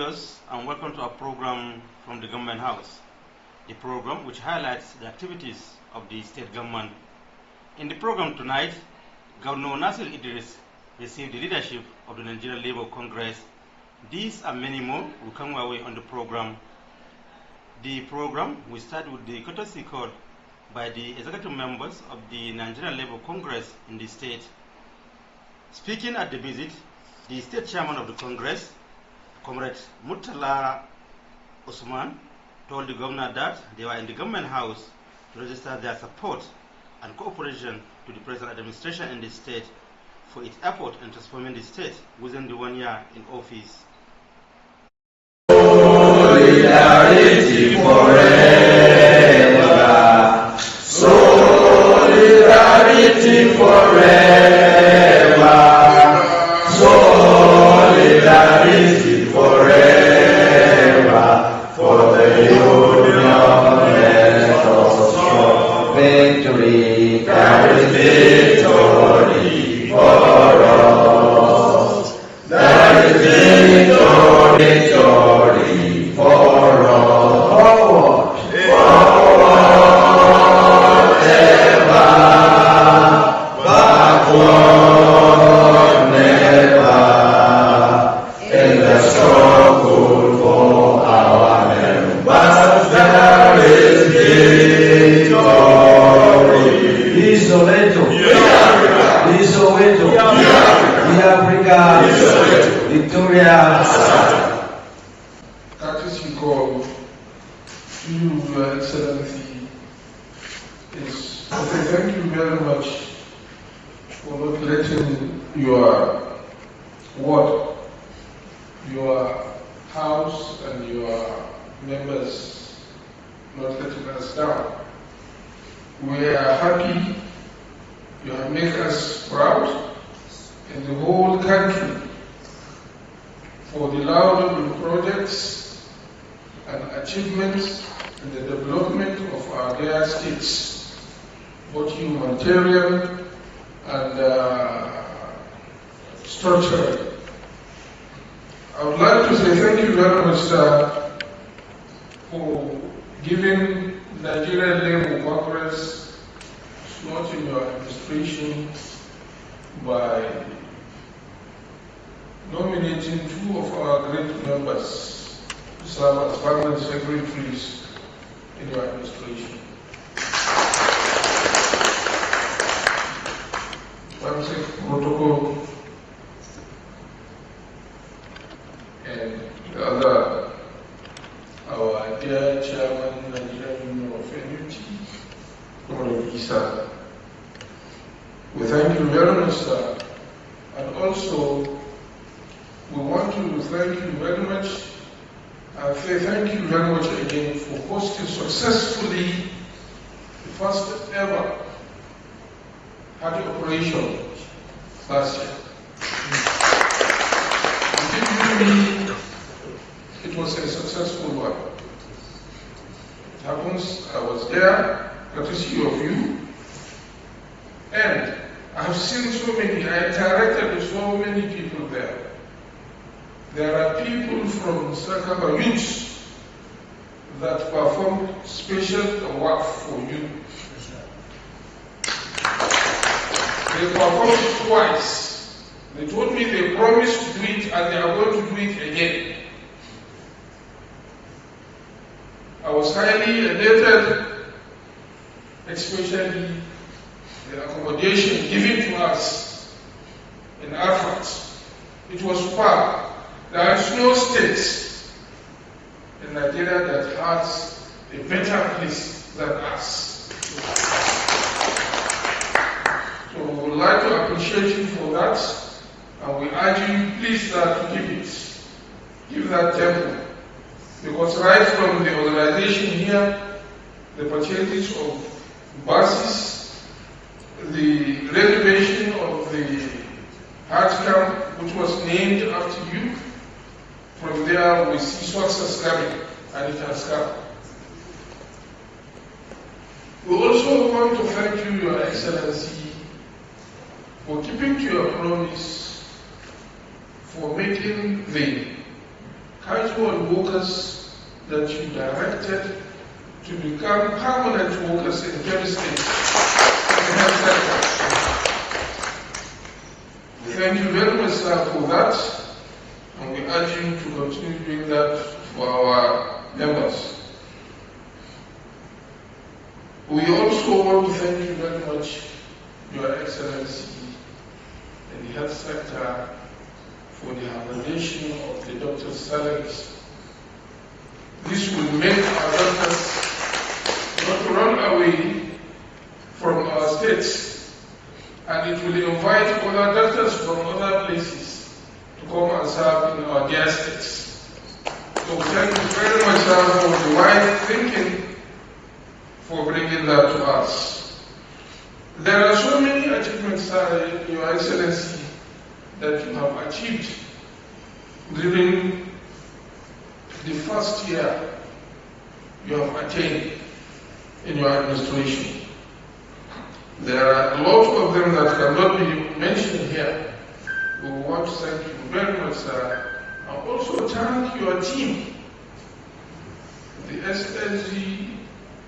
viewers, and welcome to our program from the Government House, the program which highlights the activities of the state government. In the program tonight, Governor Nasir Idris received the leadership of the Nigerian Labour Congress. These and many more will come our way on the program. The program will start with the courtesy call by the executive members of the Nigerian Labour Congress in the state. Speaking at the visit, the state chairman of the Congress, Comrade Murtala Usman, told the governor that they were in the government house to register their support and cooperation to the present administration in the state for its effort in transforming the state within the 1 year in office. Solidarity forever. Solidarity forever. Solidarity forever. For the union let us show victory. There is victory for us. There is victory for us. Forward, forward ever, backward never. In the struggle for our members, there is victory. Isoleto, Isoleto, Africa, Victoria. Courtesy call to you, Your Excellency, is to say thank you very much for not letting your ward, your house, and your members not letting us down. We are happy. You have made us proud in the whole country for the laudable projects and achievements in the development of our dear states, both humanitarian and structural. I would like to say thank you very much, sir, for giving Nigerian Labour Congress slot in your administration by nominating 2 of our great members to serve as permanent secretaries in your administration. Basic protocol and the other, our dear chairman, Nigerian Union of NUT, Comrade Isa. We thank you very much, sir. And also, we want to thank you very much and say thank you very much again for hosting successfully the first ever Hadi operation last year. It was a successful one. It happens, I was there, courtesy of you, and I have seen so many, I interacted with so many people there. There are people from Sakaba youths that performed special work for you. They performed it twice. They told me they promised to do it and they are going to do it again. I was highly elated, especially the accommodation given to us in Arfat. It was superb. There is no state in Nigeria that has a better place than us. So we would like to appreciate you for that, and we urge you, please, to keep it. Give that tempo. Because right from the organization here, the purchases of buses, the renovation of the heart camp, which was named after you, from there we see success coming, and it has come. We also want to thank you, Your Excellency, for keeping to your promise, for making the casual workers that you directed to become permanent workers in Kebbi State in the health sector. Thank you very much, sir, for that, and we urge you to continue doing that for our members. We also want to thank you very much, Your Excellency, in the health sector for the harmonization of the doctors' salaries. This will make our doctors not run away from our states, and it will invite other doctors from other places to come and serve in our dear states. So thank you very much, sir, for the wise thinking for bringing that to us. There are so many achievements, sir, Your Excellency, that you have achieved during the first year you have attained in your administration. There are a lot of them that cannot be mentioned here. We want to thank you very much, sir, and also thank your team, the SSG,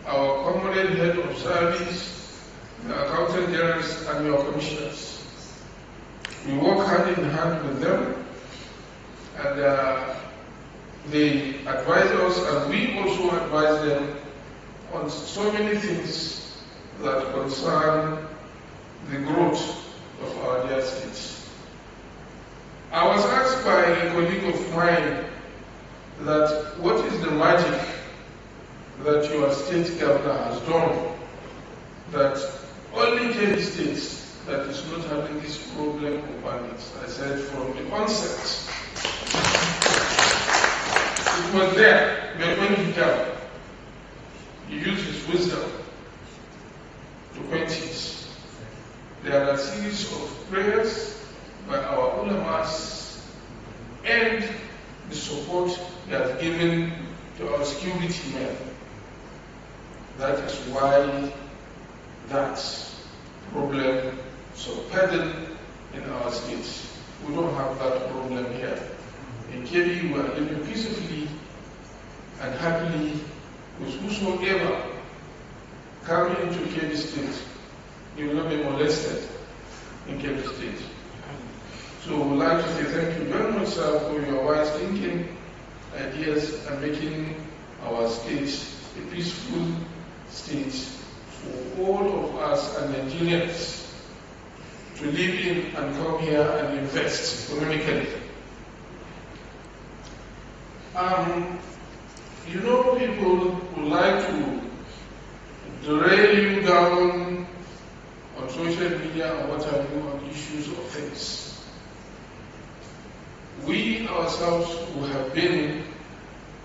our comrade head of service, the accountant generals, and your commissioners. We work hand in hand with them, and they advise us, and we also advise them on so many things that concern the growth of our dear states. I was asked by a colleague of mine that what is the magic that your state governor has done, that only Kebbi State that is not having this problem of bandits. I said from the onset, it was there, but when he came, he used his wisdom to quench it. There are a series of prayers by our ulamas and the support they have given to our security men. That is why that problem subsided in our states. We don't have that problem here. In Kebbi, we are living peacefully and happily with whosoever coming into Kebbi State. You will not be molested in Kebbi State. So we would like to say thank you very much, sir, for your wise thinking, ideas, and making our state a peaceful state for all of us and Nigerians to live in and come here and invest economically. You know, people would like to derail you down on social media and what have you on issues of things. We ourselves who have been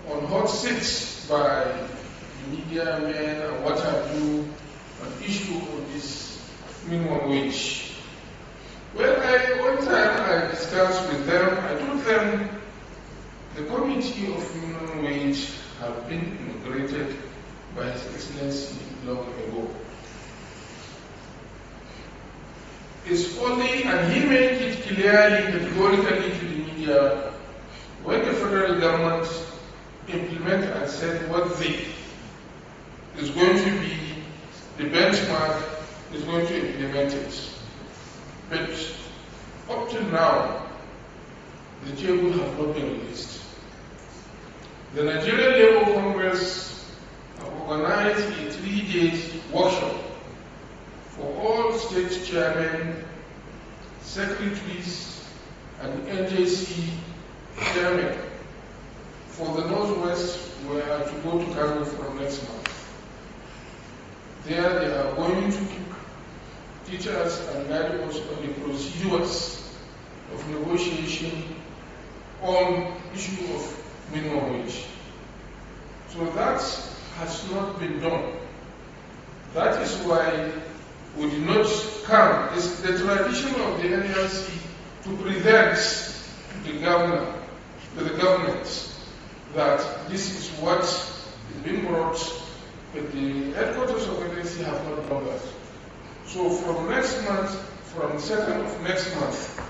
on hot seats by media men and what have you on issue of this minimum wage. Well, one time I discussed with them, I told them the committee of minimum wage have been inaugurated by His Excellency long ago. It's only, and he made it clearly, categorically to the media, when the federal government implemented and said what they is going to be the benchmark, is going to implement it. But up till now, the table has not been released. The Nigerian Labour Congress have organized a 3-day workshop for all state chairmen, secretaries, and NJC chairmen for the Northwest, where to go to Kano from next month. There they are going to teach us and guide us on the procedures of negotiation on issue of minimum wage. So that has not been done. That is why we did not come. It's the tradition of the NLC to present the governor, to the government, that this is what is being brought, but the headquarters of NLC have not done that. So from next month, from the 2nd of next month,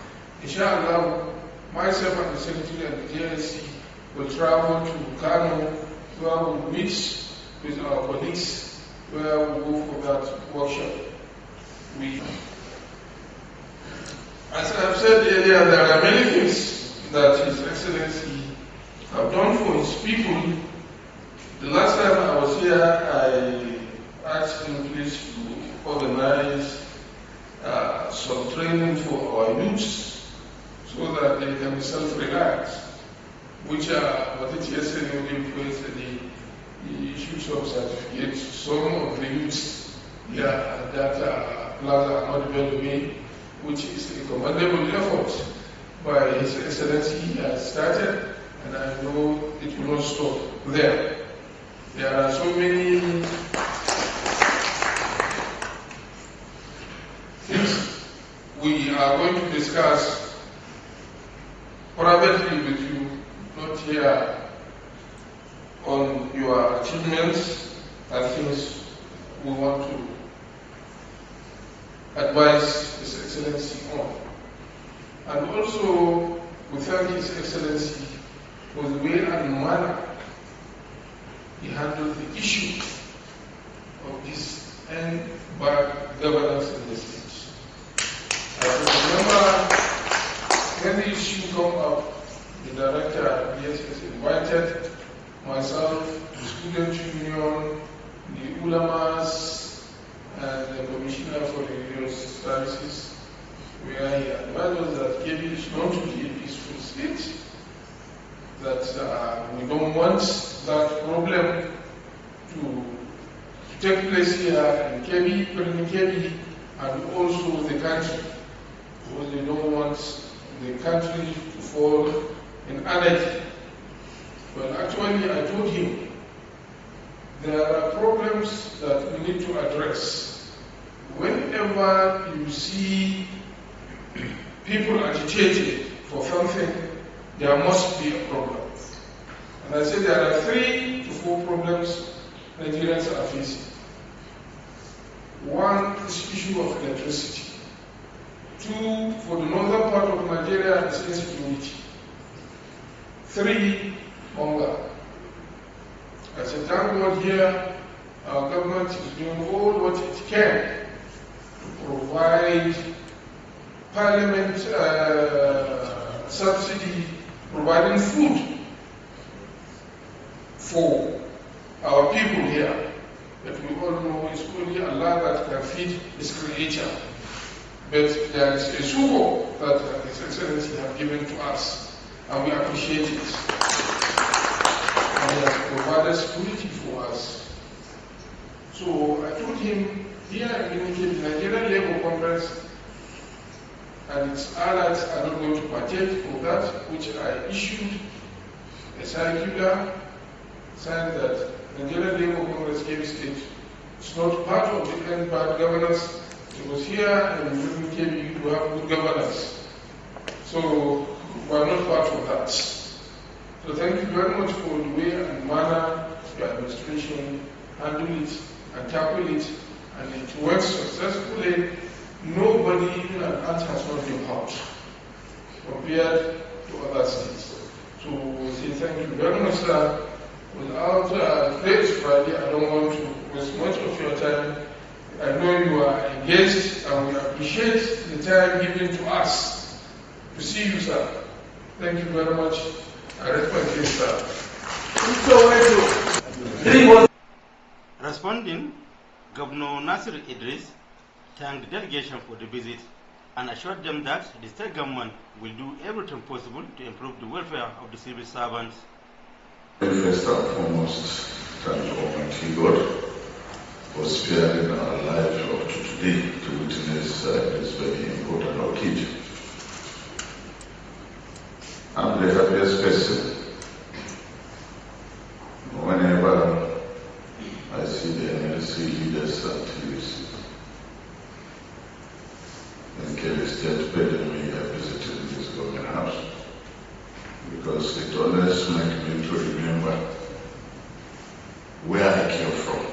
inshallah, myself and the secretary and the DLC will travel to Kano, where we'll meet with our colleagues, where we'll go for that workshop. As I've said earlier, there are many things that His Excellency have done for his people. The last time I was here, I asked him please to organize some training for our youths so that they can be self-reliant, which what it yesterday the issues of certificates. Some of the youths here at that plaza are not developing, which is a commendable effort by His Excellency. He has started, and I know it will not stop there. There are so many things we are going to discuss privately with you, not here, on your achievements and things we want to advise His Excellency on. And also, we thank His Excellency for the way and manner he handled the issue of this and bad governance in the state. I remember when the issue came up, the director at DSS invited myself, the student union, the ulamas, and the commissioner for the religious services, where he advised us that Kebbi is known to be a peaceful state, that we don't want that problem to take place here in Kebbi, and also the country, because they don't want the country to fall in anarchy. Well, actually, I told him there are problems that we need to address. Whenever you see people agitated for something, there must be a problem. And I said there are 3 to 4 problems Nigerians are facing. One is issue of electricity. 2, for the northern part of Nigeria, is insecurity. 3, hunger. I said, thank God here, our government is doing all what it can to provide parliament subsidy, providing food for our people here. But we all know it's only Allah that can feed His creature. But there is a suho that His Excellency have given to us, and we appreciate it. And He has provided security for us. So I told him, here in the Nigerian Labour Congress and its allies are not going to partake of that, which I issued a circular saying that Nigerian Labour Congress Kebbi State is not part of the end bad governance. It was here in Kebbi to have good governance. So we are not part of that. So thank you very much for the way and manner your administration handled it and tackled it, and it went successfully. Nobody, even an ant, has not been hurt compared to other states. So we say thank you very much, sir. Without today is Friday, I don't want to waste much of your time. I know you are engaged, and we appreciate the time given to us to see you, sir. Thank you very much. I respect you, sir. Responding, Governor Nasir Idris thanked the delegation for the visit and assured them that the state government will do everything possible to improve the welfare of the civil servants. First and foremost, thank Almighty God for sparing our life up to today to witness this very important occasion. I'm the happiest person whenever I see the NLC leaders and TUC. In Kebbi State, me I visited this government house because it always makes me to remember where I came from.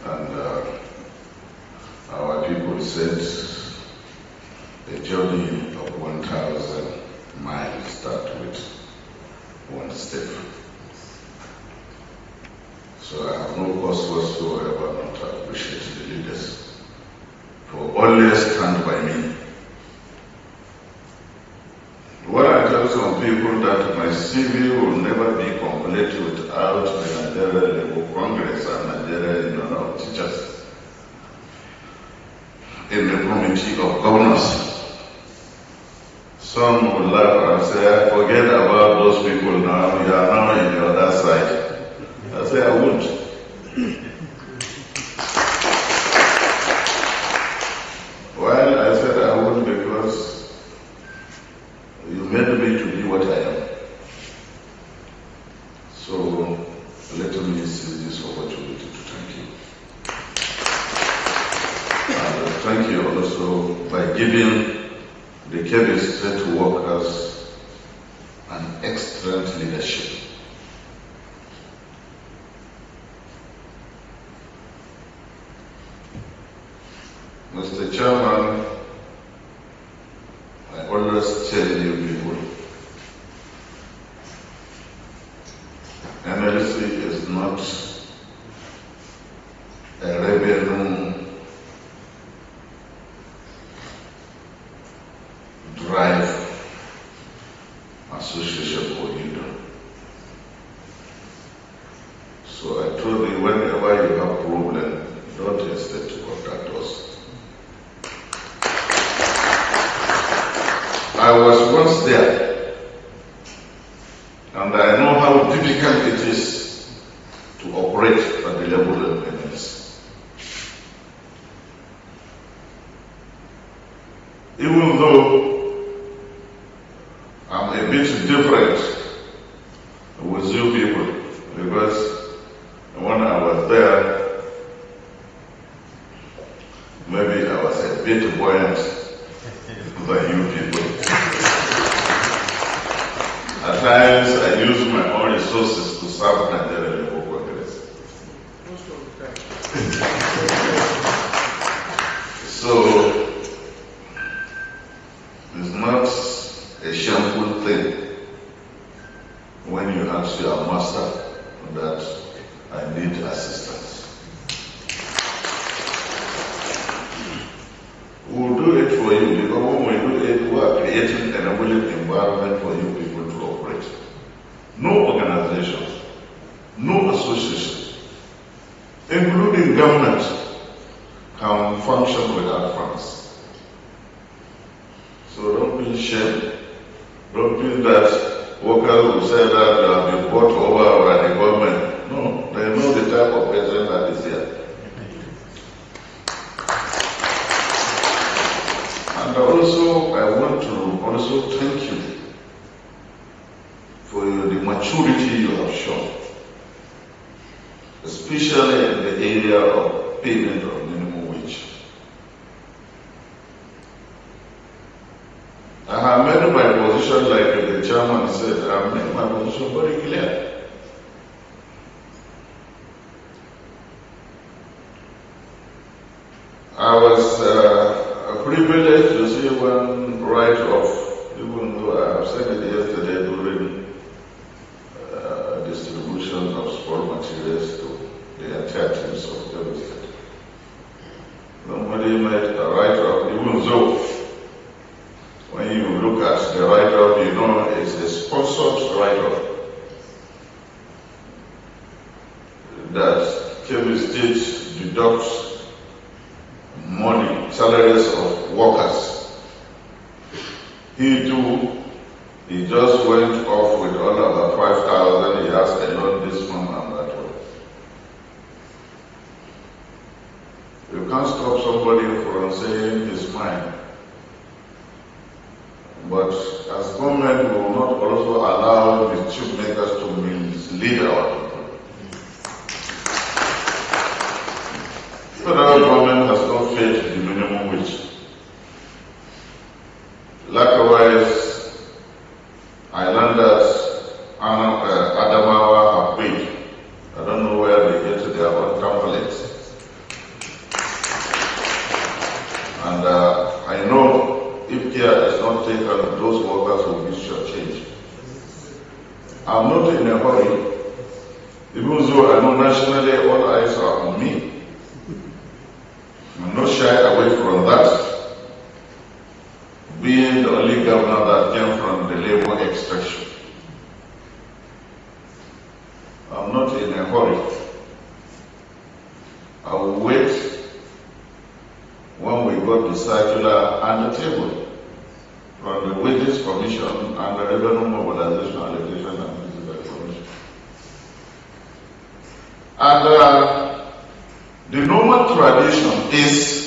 And our people said a journey of 1,000 miles start with one step. So I have no cause whatsoever not to appreciate the leaders for always stand by me. When I tell some people that my CV will never be complete without the Nigeria Labour Congress and Nigeria teachers in the committee of governors, some will laugh and say, forget about those people now, you are now in the other side. I say, I won't. Well, I said I won't because you made me to be what I am. So let me seize this opportunity to thank you. And thank you also by giving the Kebbi State workers an excellent leadership. Mr. Chairman, I always tell you people, NLC is not a revenue drive association for you. So I told you, whenever you have problem, don't hesitate to contact us. I was once there, and I know how difficult it is to operate at the level of NLC. Even though I'm a bit different with you people, because when I was there, maybe I was a bit buoyant than you people. At times, I use my own resources to serve Nigeria Labour Congress. So, it's not a shameful thing when you ask your master that I need assistance. We'll do it for you, because when we do it, we are creating an enabling environment for you people to operate. No organization, no association, including government, can function without funds. So don't feel shame. Don't feel that workers will say that they have been bought over by the government. No, they know the type of president that is here. And also, I want to also thank you for the maturity you have shown, especially in the area of payment of minimum wage. I have made my position, like the chairman said, I have made my position very clear. I was privileged to see one write-off, even though I have said it yesterday during distribution of sport materials to the entire teams of Kebbi State. Somebody made a write-off, even though when you look at the write-off, you know it's a sponsored write-off that Kebbi State deducts money, salaries of workers. He too, he just went off with all about 5,000. He has a loan this month and that one. You can't stop somebody from saying his mind. But as government, we will not also allow the chief makers to mislead our people. Federal government has not paid the minimum wage. Likewise, I learned that Adamawa have paid. I don't know where they get their own templates. And I know if off-takers, those workers will be shortchanged. I'm not in a hurry, even though I know nationally all eyes are on me. I'm not shy away from that, being the only governor that came from the labor extraction. I'm not in a hurry. I will wait when we got the circular on the table from the Wages Commission and the Revenue Mobilization Allocation and Visitor Commission. And the normal tradition is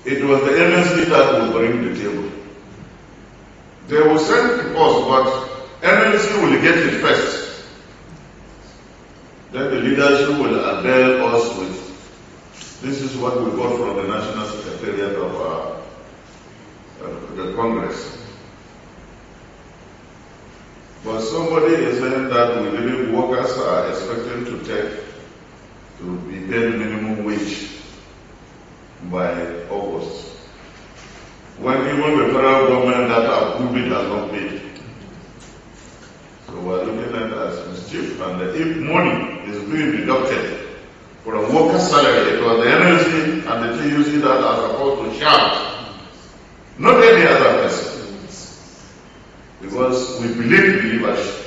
it was the NLC that will bring the table. They will send it to us, but NLC will get it first. Then the leadership will avail us with, this is what we got from the National Secretariat of the Congress. But somebody is saying that we believe workers are expected to be paid minimum wage by August, when even the federal government that approved it has not paid. So we're looking at it as mischief, and if money is being deducted for a worker's salary, it was the NLC and the TUC that are supposed to shout, not any other person, because we believe in leadership,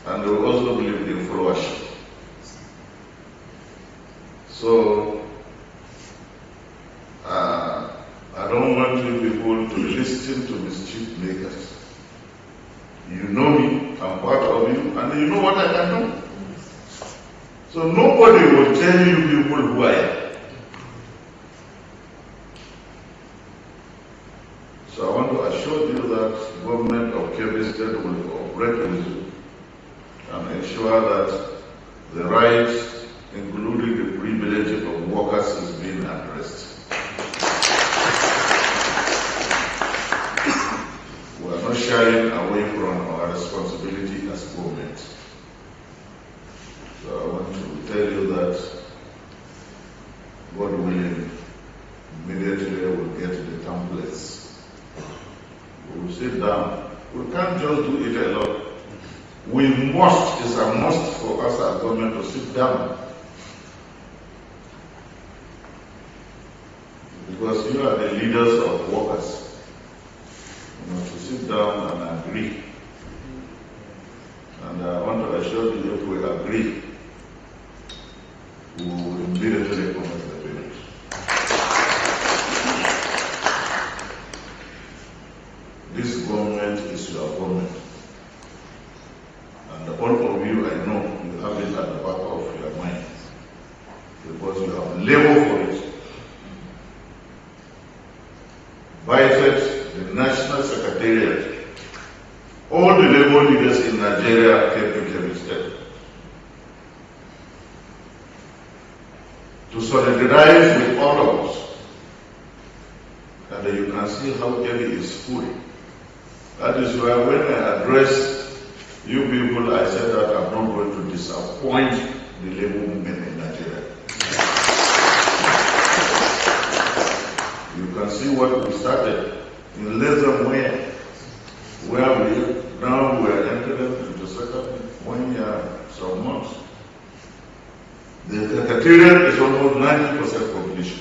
and we also believe in followership. So, I don't want you people to listen to mischief makers. You know me, I'm part of you, and you know what I can do. So nobody will tell you people who I am. So I want to assure you that the government of Kebbi State will cooperate with you and ensure that the rights, including the privileges of workers, is being addressed. We are not shying away from our responsibility as government. So I want to tell you that, God willing, immediately we'll get the templates. We will sit down. We can't just do it alone. We must, it's a must for us as government to sit down. Because you are the leaders of workers. You know, to sit down and agree. And I want to assure you, if we agree, we will immediately commence the payment. This government is your government. And all of you, I know, you have it at the back of your mind. Because you have labored for it. Invited the National Secretariat, all the labor leaders in Nigeria came to Kebbi State to solidarize with all of us. And you can see how Kebbi is full. That is why when I address you people, I said that I'm not going to disappoint the labor movement in Nigeria. You can see what we started in less than where we now we are entering into second 1 year, some months. The Secretariat is almost 90% completion.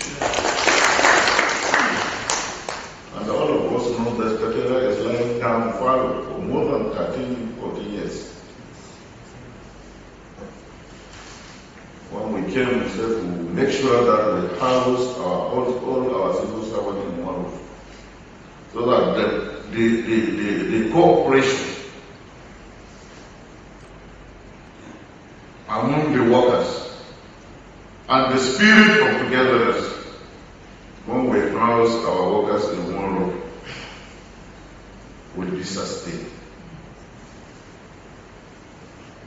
And all of us know the Secretariat is lying down fallow for more than 13, 14 years. When we came, we said we will make sure that we house all our civil servants in one roof, so that the cooperation among the workers and the spirit of togetherness, when we house our workers in one room, will be sustained.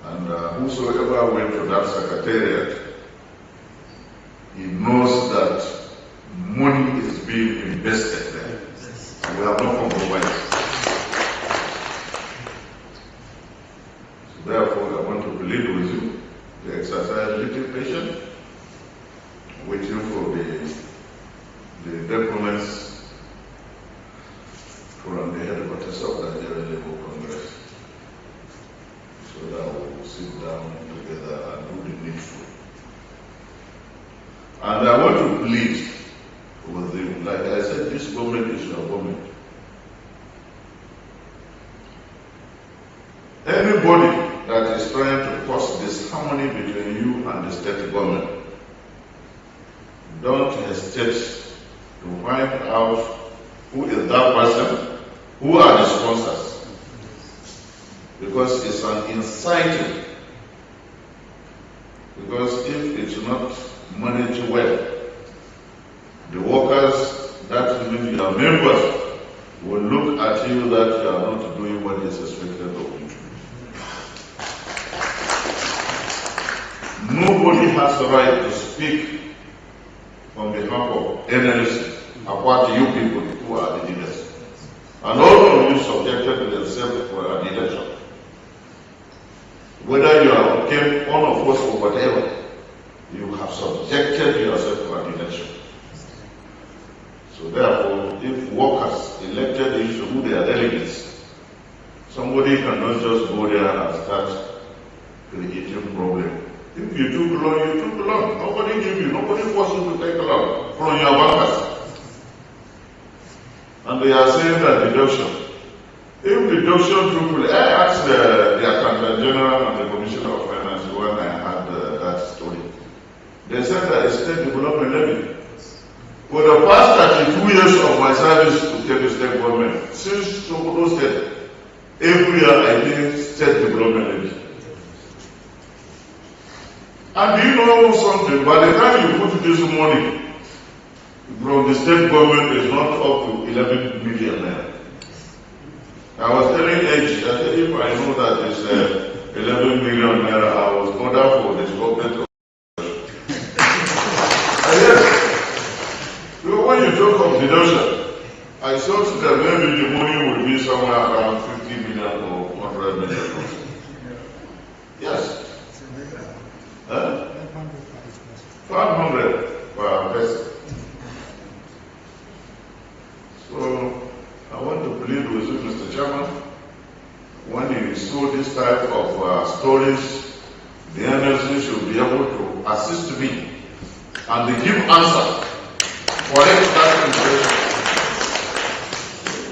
And whosoever went to that secretariat, he knows that money is being invested there. And we have no compromise. So therefore, I want to plead with you to exercise little patience, waiting for the documents plead with you. Like I said, this government is your government. Anybody that is trying to cause disharmony between you and the state government, don't hesitate to find out who is that person, who are the sponsors. Because it's an inciting. Because if it's not managed well, the workers, that means your members, will look at you that you are not doing what is expected of you. Nobody has the right to speak on behalf of NLC apart you people who are the leaders. And all of you subjected themselves for an election. Whether you are came on of us or whatever, you have subjected yourself for an election. So therefore, if workers elected you to do their delegates, somebody cannot just go there and start creating problem. If you took long, you took long. Nobody gave you, nobody forced you to take long from your bankers. And they are saying that deduction. If deduction took place, I asked the Accountant General and the Commissioner of Finance when I had that story. They said that it's state development levy. For the past 32 years of my service to Kebbi State Government, since Sokoto State, every year I did state development levy. And do you know something? By the time you put this money from the state government, is not up to 11 million naira. I was telling Edge that if I know that it's 11 million naira, I was ordered for this government. Yes. So when you talk of deduction, I thought that maybe the money would be somewhere around 50 million or 100 million. Yes. 500 per person. So I want to plead with you, Mr. Chairman, when you saw this type of stories, the NLC should be able to assist me and they give answer for that information.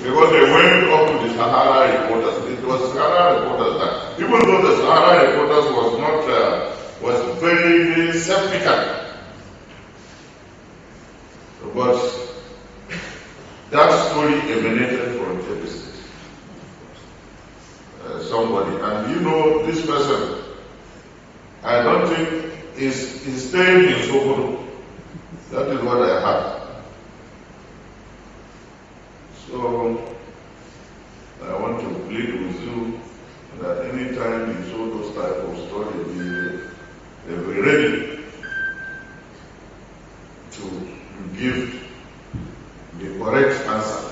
Because they went up to the Sahara reporters. It was Sahara reporters that, even though the Sahara reporters was not was very skeptical. But that story emanated from Kebbi State. Somebody, and you know this person, I don't think is staying in Sokoto. That is what I have. So I want to plead with you that anytime you saw those type of stories, they be ready to give the correct answer,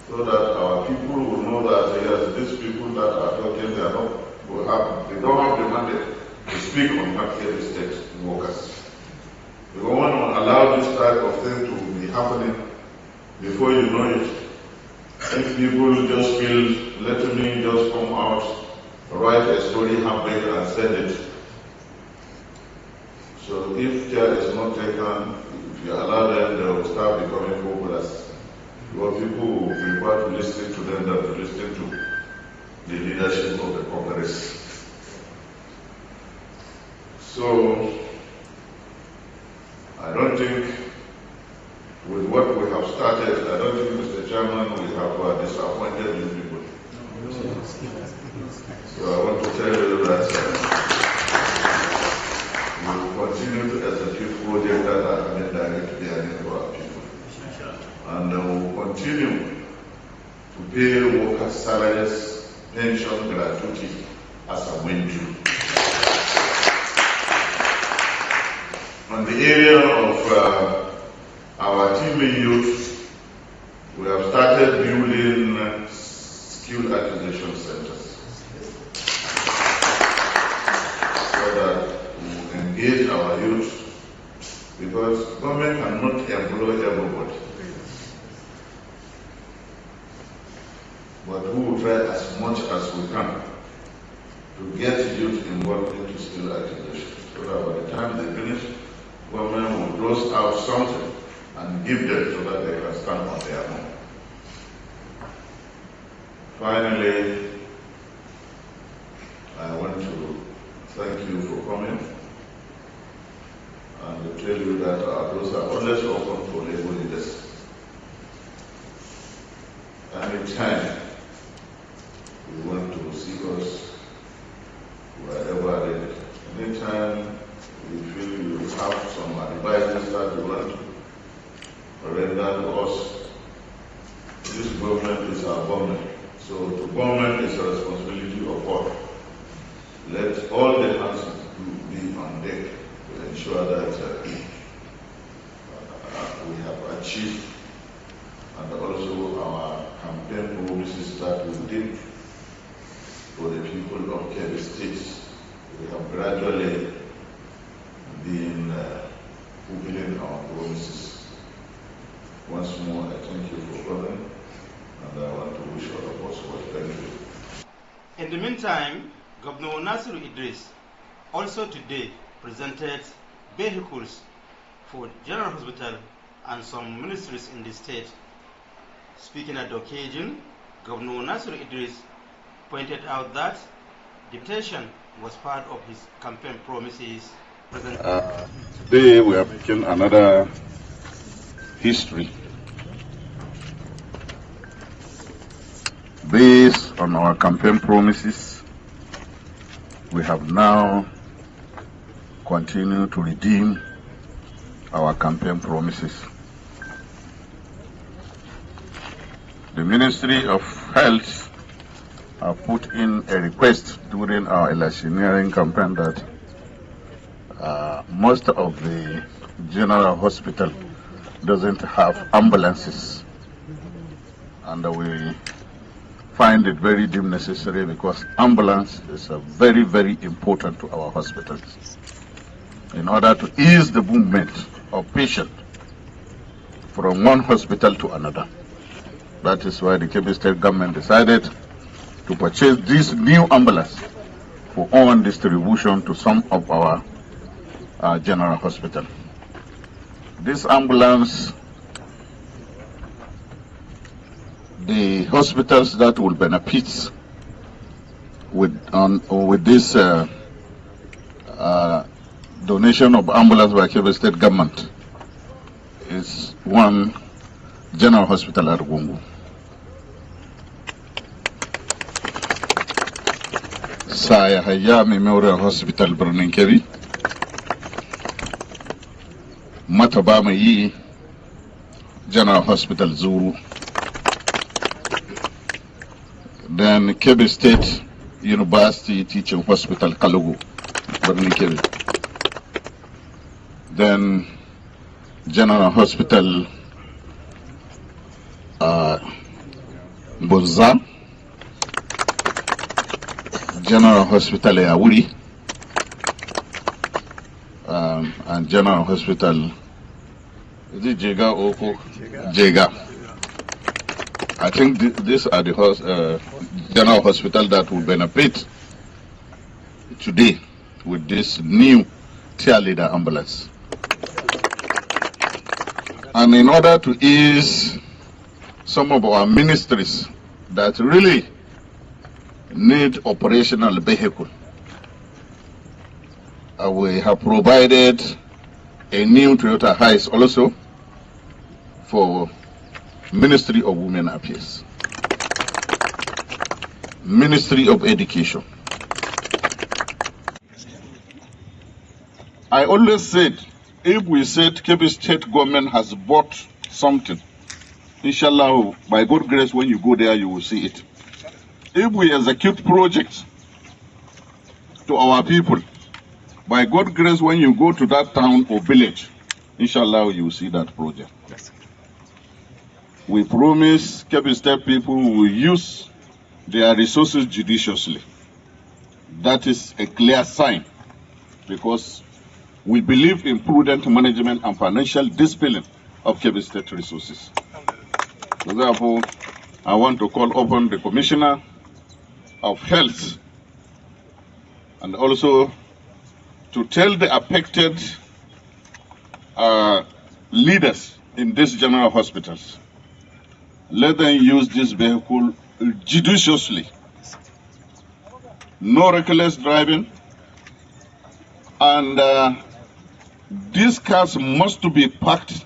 so that our people will know that yes, these people that are talking, they don't have the mandate to speak on Kebbi State workers. We don't want to allow this type of thing to be happening before you know it. If people just feel, let me just come out, write a story, halfway and send it. So if care is not taken, if you allow them, they will start becoming hopeless. Your people will prefer to listen to them than to listen to the leadership of the Congress. So I don't think, with what we have started, I don't think, Mr. Chairman, we have disappointed you people. So I want to tell you that we will continue to execute projects that are coming directly to our people. And we will continue to pay workers' salaries, pension, gratuity as a win due. On the area of our teaming youth, we have started building skill acquisition centers so that we engage our youth, because government cannot employ everybody. But we will try as much as we can to get youth involved into skill acquisition, so that by the time they finish, government will dose out something and give them so that they can stand on their own. Finally, I want to thank you for coming and to tell you that our doors are always open for labor leaders. Anytime you want to see us, wherever ready. Anytime you feel you have some advices that you want to render to us, this government is our government. So the government is a responsibility of all. Let all the hands be on deck to ensure that we have achieved, and also our campaign promises that we did for the people of Kebbi State. We have gradually been fulfilling our promises. Once more, I thank you for coming, and I want to wish all of us well. Thank you. In the meantime, Governor Nasir Idris also today presented vehicles for General Hospital and some ministries in the state. Speaking at the occasion, Governor Nasir Idris pointed out that deputation was part of his campaign promises. Today we are making another history based on our campaign promises. We have now continued to redeem our campaign promises. The Ministry of Health have put in a request during our electioneering campaign that most of the general hospital doesn't have ambulances, and we find it very deemed necessary because ambulance is very, very important to our hospitals in order to ease the movement of patients from one hospital to another. That is why the Kebbi State Government decided to purchase this new ambulance for own distribution to some of our general hospital. This ambulance, the hospitals that will benefit with this donation of ambulance by Kebbi State Government is one general hospital at Gwandu, Saya Haya Memorial Hospital Birnin Kebbi, Mataba Mai General Hospital Zuru, then Kebbi State University Teaching Hospital Kalugu, Birnin Kebbi, then General Hospital Bonza, General Hospital Yawuri, and General Hospital, is it Jega or Jega? I think these are the General Hospital that will benefit today with this new tier leader ambulance. And in order to ease some of our ministries that really need operational vehicle, we have provided a new Toyota Hiace also for Ministry of Women Affairs, Ministry of Education. I always said, if we said Kebbi State Government has bought something, inshallah, by God's grace, when you go there, you will see it. If we execute projects to our people, by God's grace, when you go to that town or village, inshallah, you will see that project. Yes. We promise Kebbi State people will use their resources judiciously. That is a clear sign, because we believe in prudent management and financial discipline of Kebbi State resources. So therefore, I want to call upon the Commissioner of Health and also to tell the affected leaders in these general hospitals, let them use this vehicle judiciously. No reckless driving, and these cars must be parked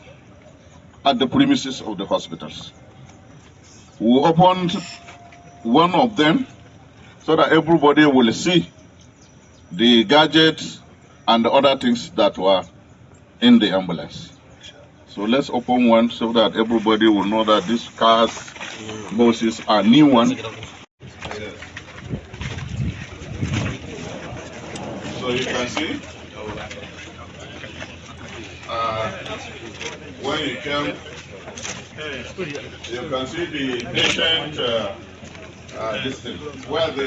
at the premises of the hospitals. We opened one of them so that everybody will see the gadgets and the other things that were in the ambulance. So let's open one so that everybody will know that these cars, buses are new ones. So you can see, when you come, you can see the patient distance, where the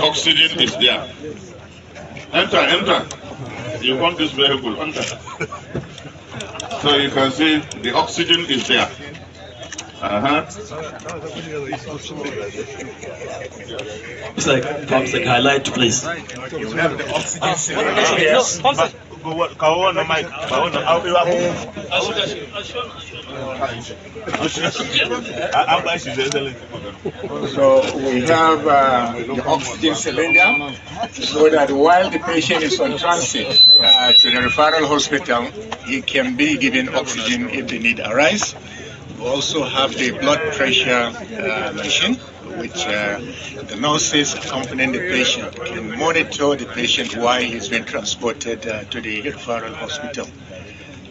oxygen is there. Enter. You want this vehicle, enter. So you can see the oxygen is there. It's like highlight, please. You have the oxygen cylinders. So we have the oxygen cylinder so that while the patient is on transit to the referral hospital, he can be given oxygen if the need arises. We also have the blood pressure machine, which the nurses accompanying the patient can monitor the patient while he's being transported to the referral hospital.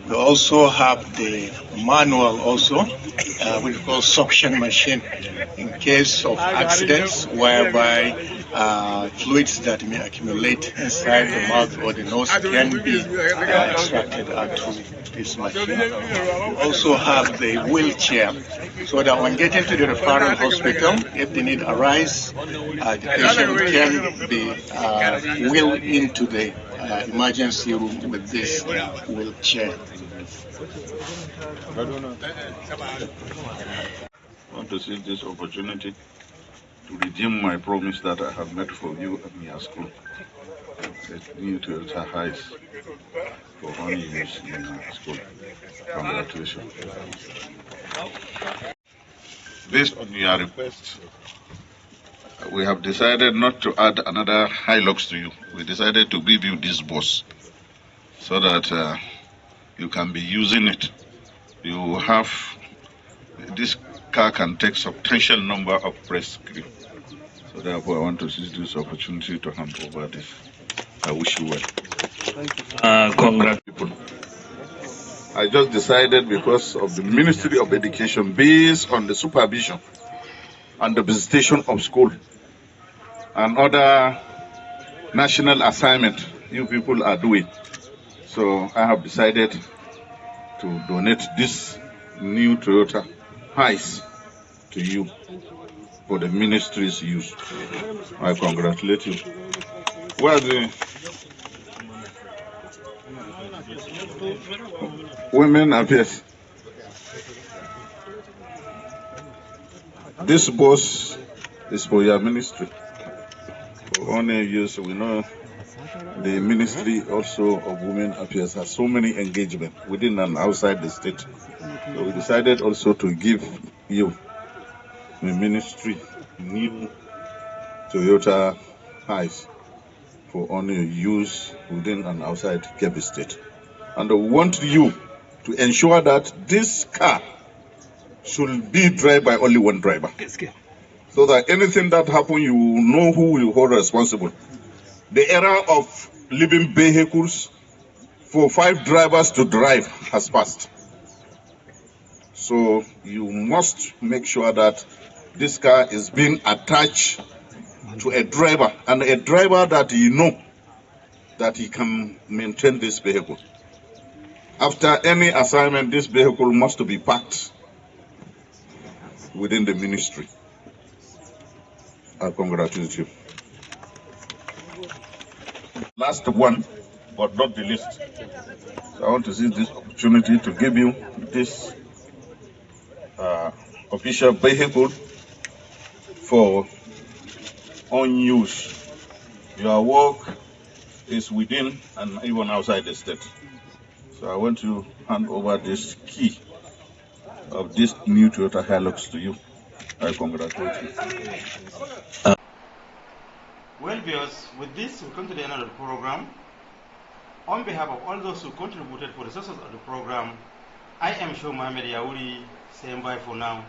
We also have the manual also, which we call suction machine, in case of accidents whereby fluids that may accumulate inside the mouth or the nose can be extracted out to this machine. We also have the wheelchair, so that when getting to the referral hospital, if the need arises, the patient can be wheeled into the emergency room with this wheelchair. I want to seize this opportunity to redeem my promise that I have made for you and your school. The new Toyota Hiace for only use in our school. Congratulations. Based on your request, we have decided not to add another Hilux to you. We decided to give you this bus so that you can be using it. You have, this car can take substantial number of press cream. So therefore I want to seize this opportunity to hand over this. I wish you well. Congrats. I just decided, because of the Ministry of Education, based on the supervision and the visitation of school and other national assignment you people are doing. So I have decided to donate this new Toyota Hiace to you for the ministry's use. I congratulate you. Where are the women affairs? This bus is for your ministry. For only use, we know the Ministry also of Women Affairs has so many engagements within and outside the state. So we decided also to give you the ministry new Toyota Hiace for only use within and outside Kebbi State. And we want you to ensure that this car should be driven by only one driver. So that anything that happens, you will know who will hold responsible. The era of leaving vehicles for 5 drivers to drive has passed. So you must make sure that this car is being attached to a driver, and a driver that you know that he can maintain this vehicle. After any assignment, this vehicle must be parked within the ministry. I congratulate you. Last one, but not the least, so I want to seize this opportunity to give you this official vehicle for unused. Your work is within and even outside the state. So I want to hand over this key of this new Toyota Hilux to you. I congratulate you. Well, viewers, with this we come to the end of the program. On behalf of all those who contributed for the success of the program, I am Show Mohamed Yaouri saying bye for now.